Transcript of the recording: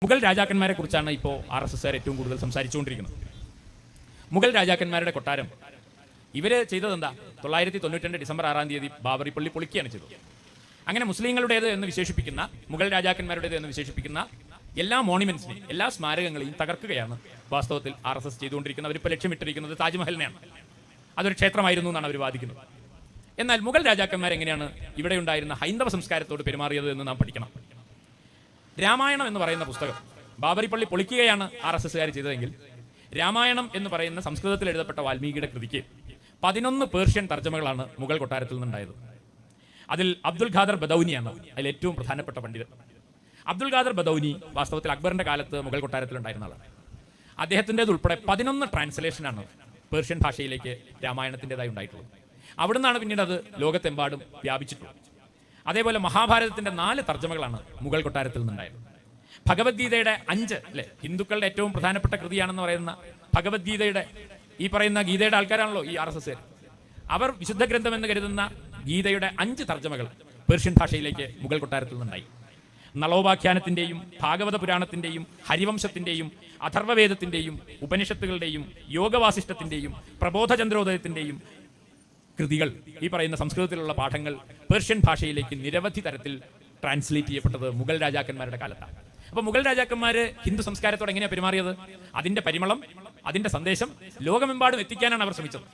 മുഗൾ രാജാക്കന്മാരെ കുറിച്ചാണ് ഇപ്പോൾ RSSകാർ ഏറ്റവും കൂടുതൽ സംസാരിച്ചുകൊണ്ടിരിക്കുന്നത്. മുഗൾ രാജാക്കന്മാരുടെ കൊട്ടാരം ഇവർ ചെയ്തതെന്താ? 992 ഡിസംബർ 6 തീയതി ബാബറി പള്ളി പൊളിക്കുകയാണ് ചെയ്തത്. അങ്ങനെ മുസ്ലിങ്ങളുടേത് എന്ന് വിശേഷിപ്പിക്കുന്ന, മുഗൾ രാജാക്കന്മാരുടേത് എന്ന് വിശേഷിപ്പിക്കുന്ന എല്ലാ മോണിമെന്റ്സിനെയും, എല്ലാ സ്മാരകങ്ങളെയും തകർക്കുകയാണ് വാസ്തവത്തിൽ RSS ചെയ്തുകൊണ്ടിരിക്കുന്നത്. അവരിപ്പോൾ ലക്ഷ്യമിട്ടിരിക്കുന്നത് താജ്മഹലിനെയാണ്. അതൊരു ക്ഷേത്രമായിരുന്നു എന്നാണ് അവർ വാദിക്കുന്നത്. എന്നാൽ മുഗൾ രാജാക്കന്മാർ എങ്ങനെയാണ് ഇവിടെ ഉണ്ടായിരുന്ന ഹൈന്ദവ സംസ്കാരത്തോട് പെരുമാറിയത് എന്ന് നാം പഠിക്കണം. രാമായണം എന്ന് പറയുന്ന പുസ്തകം ബാബറി പള്ളി പൊളിക്കുകയാണ് RSSകാർ ചെയ്തതെങ്കിൽ, രാമായണം എന്ന് പറയുന്ന സംസ്കൃതത്തിൽ എഴുതപ്പെട്ട വാൽമീകിയുടെ കൃതിക്ക് 11 പേർഷ്യൻ തർജ്ജമകളാണ് മുഗൾ കൊട്ടാരത്തിൽ നിന്നുണ്ടായത്. അതിൽ അബ്ദുൽ ഖാദർ ബദൌനിയാണ് അതിൽ ഏറ്റവും പ്രധാനപ്പെട്ട പണ്ഡിതൻ. അബ്ദുൽ ഖാദർ ബദൌനി വാസ്തവത്തിൽ അക്ബറിന്റെ കാലത്ത് മുഗൾ കൊട്ടാരത്തിലുണ്ടായിരുന്ന ആളാണ്. അദ്ദേഹത്തിൻ്റെത് ഉൾപ്പെടെ 11 ട്രാൻസ്ലേഷനാണ് പേർഷ്യൻ ഭാഷയിലേക്ക് രാമായണത്തിൻ്റെതായി ഉണ്ടായിട്ടുള്ളത്. അവിടുന്നാണ് പിന്നീട് അത് ലോകത്തെമ്പാടും വ്യാപിച്ചിട്ടുള്ളത്. അതേപോലെ മഹാഭാരതത്തിന്റെ 4 തർജ്ജമകളാണ് മുഗൾ കൊട്ടാരത്തിൽ നിന്നുണ്ടായത്. ഭഗവത്ഗീതയുടെ 5 അല്ലെ, ഹിന്ദുക്കളുടെ ഏറ്റവും പ്രധാനപ്പെട്ട കൃതിയാണെന്ന് പറയുന്ന ഭഗവത്ഗീതയുടെ, ഈ പറയുന്ന ഗീതയുടെ ആൾക്കാരാണല്ലോ ഈ RSS. അവർ വിശുദ്ധ ഗ്രന്ഥം എന്ന് കരുതുന്ന ഗീതയുടെ 5 തർജ്ജമകൾ പേർഷ്യൻ ഭാഷയിലേക്ക് മുഗൾ കൊട്ടാരത്തിൽ നിന്നുണ്ടായി. നളോപാഖ്യാനത്തിന്റെയും ഭാഗവത പുരാണത്തിന്റെയും ഹരിവംശത്തിന്റെയും അഥർവവേദത്തിന്റെയും ഉപനിഷത്തുകളുടെയും യോഗവാസിഷ്ടത്തിന്റെയും പ്രബോധചന്ദ്രോദയത്തിന്റെയും കൃതികൾ, ഈ പറയുന്ന സംസ്കൃതത്തിലുള്ള പാഠങ്ങൾ പേർഷ്യൻ ഭാഷയിലേക്ക് നിരവധി തരത്തിൽ ട്രാൻസ്ലേറ്റ് ചെയ്യപ്പെട്ടത് മുഗൾ രാജാക്കന്മാരുടെ കാലത്താണ്. അപ്പോൾ മുഗൾ രാജാക്കന്മാർ ഹിന്ദു സംസ്കാരത്തോട് എങ്ങനെയാണ് പെരുമാറിയത്? അതിന്റെ പരിമളം, അതിന്റെ സന്ദേശം ലോകമെമ്പാടും എത്തിക്കാനാണ് അവർ ശ്രമിച്ചത്.